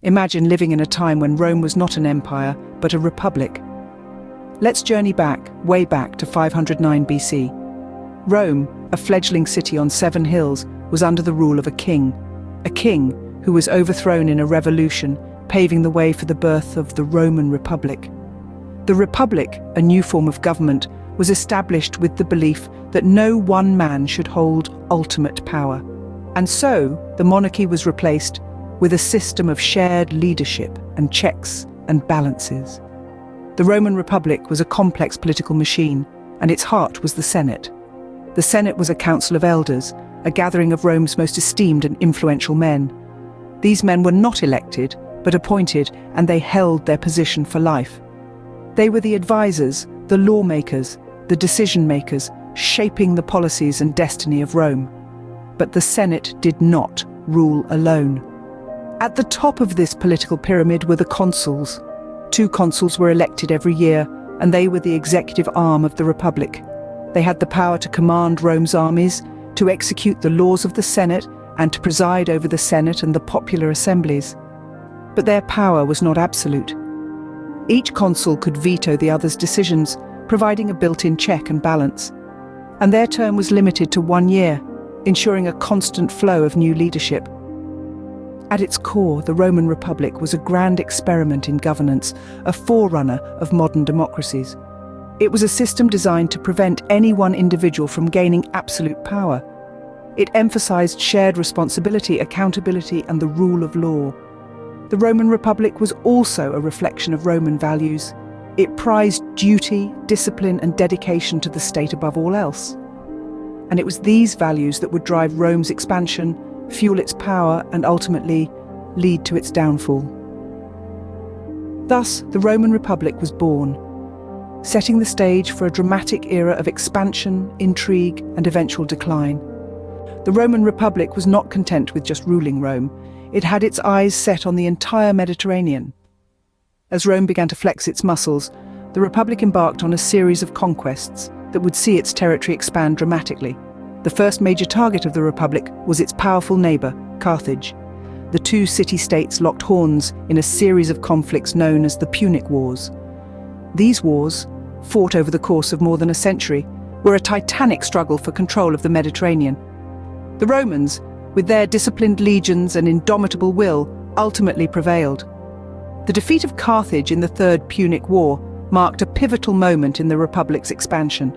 Imagine living in a time when Rome was not an empire, but a republic. Let's journey back, way back to 509 BC. Rome, a fledgling city on 7 hills, was under the rule of a king who was overthrown in a revolution, paving the way for the birth of the Roman Republic. The Republic, a new form of government, was established with the belief that no one man should hold ultimate power. And so, the monarchy was replaced with a system of shared leadership and checks and balances. The Roman Republic was a complex political machine, and its heart was the Senate. The Senate was a council of elders, a gathering of Rome's most esteemed and influential men. These men were not elected, but appointed, and they held their position for life. They were the advisors, the lawmakers, the decision-makers, shaping the policies and destiny of Rome. But the Senate did not rule alone. At the top of this political pyramid were the consuls. 2 consuls were elected every year, and they were the executive arm of the Republic. They had the power to command Rome's armies, to execute the laws of the Senate, and to preside over the Senate and the popular assemblies. But their power was not absolute. Each consul could veto the other's decisions, providing a built-in check and balance. And their term was limited to 1 year, ensuring a constant flow of new leadership. At its core, the Roman Republic was a grand experiment in governance, a forerunner of modern democracies. It was a system designed to prevent any one individual from gaining absolute power. It emphasized shared responsibility, accountability, and the rule of law. The Roman Republic was also a reflection of Roman values. It prized duty, discipline, and dedication to the state above all else. And it was these values that would drive Rome's expansion, fuel its power, and ultimately lead to its downfall. Thus, the Roman Republic was born, setting the stage for a dramatic era of expansion, intrigue, and eventual decline. The Roman Republic was not content with just ruling Rome. It had its eyes set on the entire Mediterranean. As Rome began to flex its muscles, the Republic embarked on a series of conquests that would see its territory expand dramatically. The first major target of the Republic was its powerful neighbour, Carthage. The 2 city-states locked horns in a series of conflicts known as the Punic Wars. These wars, fought over the course of more than a century, were a titanic struggle for control of the Mediterranean. The Romans, with their disciplined legions and indomitable will, ultimately prevailed. The defeat of Carthage in the Third Punic War marked a pivotal moment in the Republic's expansion.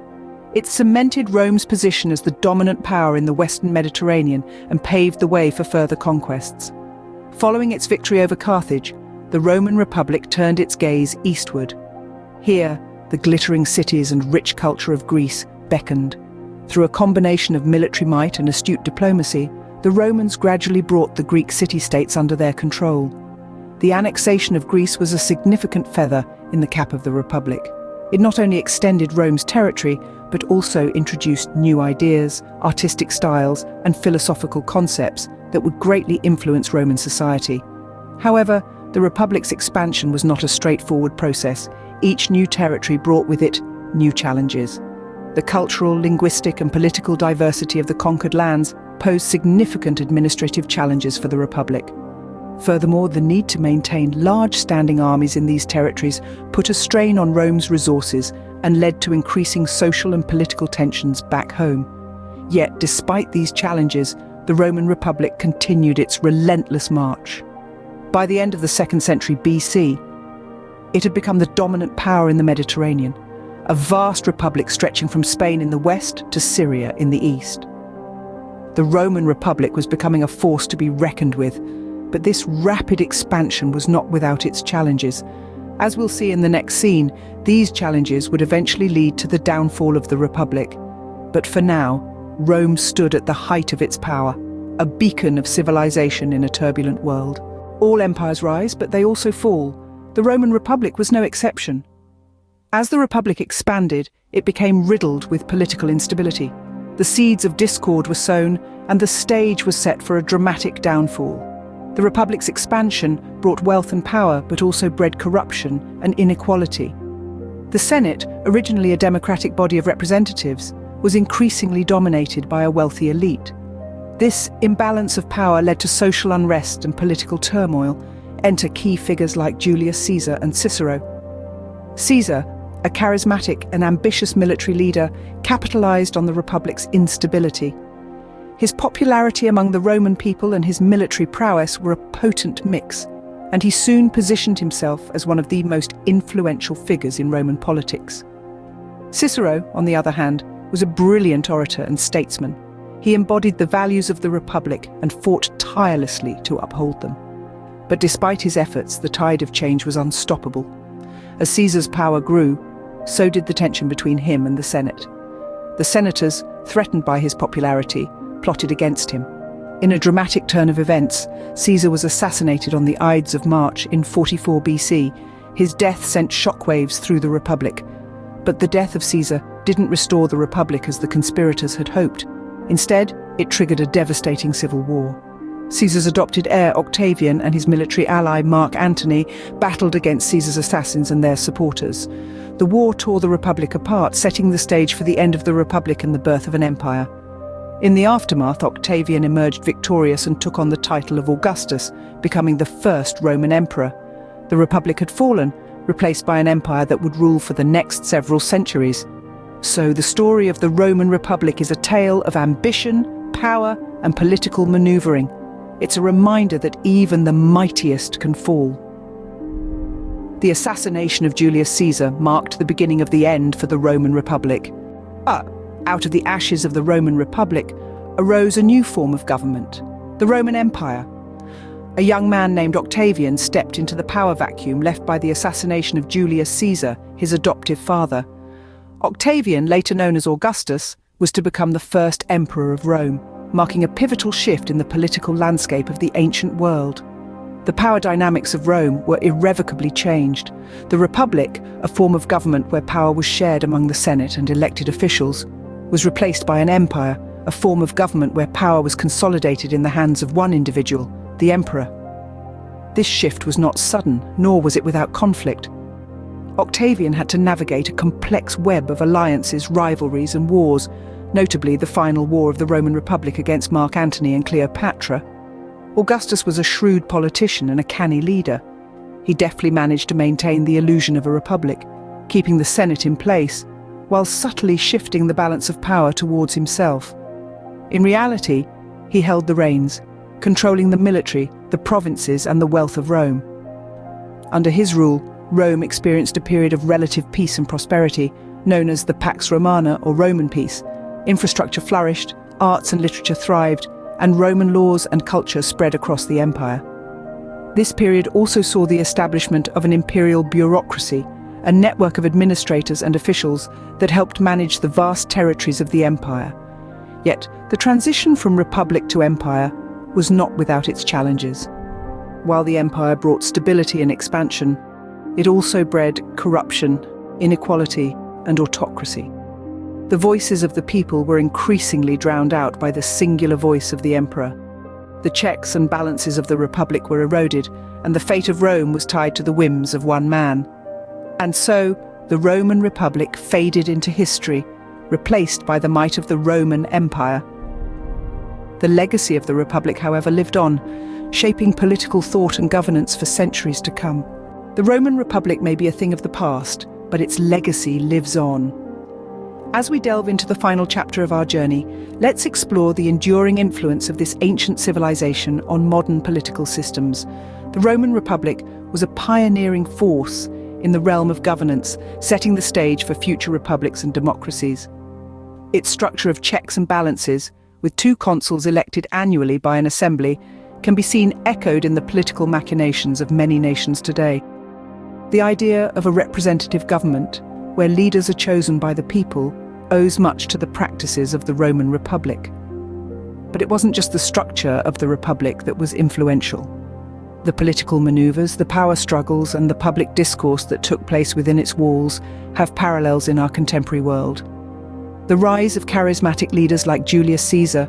It cemented Rome's position as the dominant power in the Western Mediterranean and paved the way for further conquests. Following its victory over Carthage, the Roman Republic turned its gaze eastward. Here, the glittering cities and rich culture of Greece beckoned. Through a combination of military might and astute diplomacy, the Romans gradually brought the Greek city-states under their control. The annexation of Greece was a significant feather in the cap of the Republic. It not only extended Rome's territory, but also introduced new ideas, artistic styles, and philosophical concepts that would greatly influence Roman society. However, the Republic's expansion was not a straightforward process. Each new territory brought with it new challenges. The cultural, linguistic, and political diversity of the conquered lands posed significant administrative challenges for the Republic. Furthermore, the need to maintain large standing armies in these territories put a strain on Rome's resources and led to increasing social and political tensions back home. Yet, despite these challenges, the Roman Republic continued its relentless march. By the end of the 2nd century BC, it had become the dominant power in the Mediterranean, a vast republic stretching from Spain in the west to Syria in the east. The Roman Republic was becoming a force to be reckoned with, but this rapid expansion was not without its challenges. As we'll see in the next scene, these challenges would eventually lead to the downfall of the Republic. But for now, Rome stood at the height of its power, a beacon of civilization in a turbulent world. All empires rise, but they also fall. The Roman Republic was no exception. As the Republic expanded, it became riddled with political instability. The seeds of discord were sown, and the stage was set for a dramatic downfall. The Republic's expansion brought wealth and power, but also bred corruption and inequality. The Senate, originally a democratic body of representatives, was increasingly dominated by a wealthy elite. This imbalance of power led to social unrest and political turmoil. Enter key figures like Julius Caesar and Cicero. Caesar, a charismatic and ambitious military leader, capitalized on the Republic's instability. His popularity among the Roman people and his military prowess were a potent mix, and he soon positioned himself as one of the most influential figures in Roman politics. Cicero, on the other hand, was a brilliant orator and statesman. He embodied the values of the Republic and fought tirelessly to uphold them. But despite his efforts, the tide of change was unstoppable. As Caesar's power grew, so did the tension between him and the Senate. The senators, threatened by his popularity, plotted against him. In a dramatic turn of events, Caesar was assassinated on the Ides of March in 44 BC. His death sent shockwaves through the Republic. But the death of Caesar didn't restore the Republic as the conspirators had hoped. Instead, it triggered a devastating civil war. Caesar's adopted heir Octavian and his military ally Mark Antony battled against Caesar's assassins and their supporters. The war tore the Republic apart, setting the stage for the end of the Republic and the birth of an empire. In the aftermath, Octavian emerged victorious and took on the title of Augustus, becoming the first Roman emperor. The Republic had fallen, replaced by an empire that would rule for the next several centuries. So the story of the Roman Republic is a tale of ambition, power, and political maneuvering. It's a reminder that even the mightiest can fall. The assassination of Julius Caesar marked the beginning of the end for the Roman Republic. But out of the ashes of the Roman Republic arose a new form of government, the Roman Empire. A young man named Octavian stepped into the power vacuum left by the assassination of Julius Caesar, his adoptive father. Octavian, later known as Augustus, was to become the first emperor of Rome, marking a pivotal shift in the political landscape of the ancient world. The power dynamics of Rome were irrevocably changed. The Republic, a form of government where power was shared among the Senate and elected officials, was replaced by an empire, a form of government where power was consolidated in the hands of one individual, the emperor. This shift was not sudden, nor was it without conflict. Octavian had to navigate a complex web of alliances, rivalries, and wars, notably the final war of the Roman Republic against Mark Antony and Cleopatra. Augustus was a shrewd politician and a canny leader. He deftly managed to maintain the illusion of a republic, keeping the Senate in place, while subtly shifting the balance of power towards himself. In reality, he held the reins, controlling the military, the provinces, and the wealth of Rome. Under his rule, Rome experienced a period of relative peace and prosperity, known as the Pax Romana or Roman peace. Infrastructure flourished, arts and literature thrived, and Roman laws and culture spread across the empire. This period also saw the establishment of an imperial bureaucracy, a network of administrators and officials that helped manage the vast territories of the empire. Yet, the transition from republic to empire was not without its challenges. While the empire brought stability and expansion, it also bred corruption, inequality, and autocracy. The voices of the people were increasingly drowned out by the singular voice of the emperor. The checks and balances of the republic were eroded, and the fate of Rome was tied to the whims of one man. And so, the Roman Republic faded into history, replaced by the might of the Roman Empire. The legacy of the Republic, however, lived on, shaping political thought and governance for centuries to come. The Roman Republic may be a thing of the past, but its legacy lives on. As we delve into the final chapter of our journey, let's explore the enduring influence of this ancient civilization on modern political systems. The Roman Republic was a pioneering force in the realm of governance, setting the stage for future republics and democracies. Its structure of checks and balances, with 2 consuls elected annually by an assembly, can be seen echoed in the political machinations of many nations today. The idea of a representative government, where leaders are chosen by the people, owes much to the practices of the Roman Republic. But it wasn't just the structure of the Republic that was influential. The political maneuvers, the power struggles, and the public discourse that took place within its walls have parallels in our contemporary world. The rise of charismatic leaders like Julius Caesar,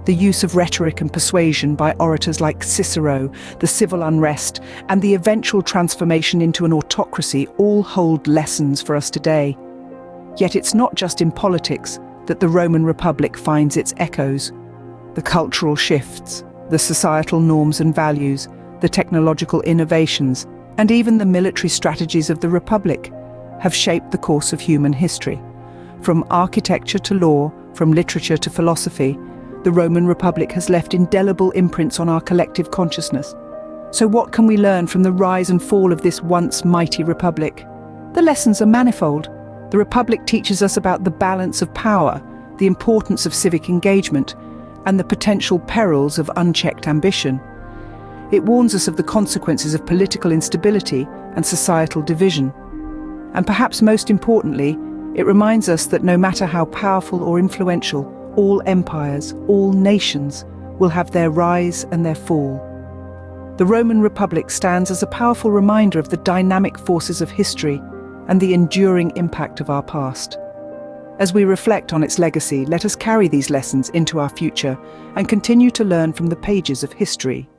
the use of rhetoric and persuasion by orators like Cicero, the civil unrest, and the eventual transformation into an autocracy all hold lessons for us today. Yet it's not just in politics that the Roman Republic finds its echoes. The cultural shifts, the societal norms and values, the technological innovations, and even the military strategies of the Republic have shaped the course of human history. From architecture to law, from literature to philosophy, the Roman Republic has left indelible imprints on our collective consciousness. So what can we learn from the rise and fall of this once mighty republic? The lessons are manifold. The Republic teaches us about the balance of power, the importance of civic engagement, and the potential perils of unchecked ambition. It warns us of the consequences of political instability and societal division. And perhaps most importantly, it reminds us that no matter how powerful or influential, all empires, all nations will have their rise and their fall. The Roman Republic stands as a powerful reminder of the dynamic forces of history and the enduring impact of our past. As we reflect on its legacy, let us carry these lessons into our future and continue to learn from the pages of history.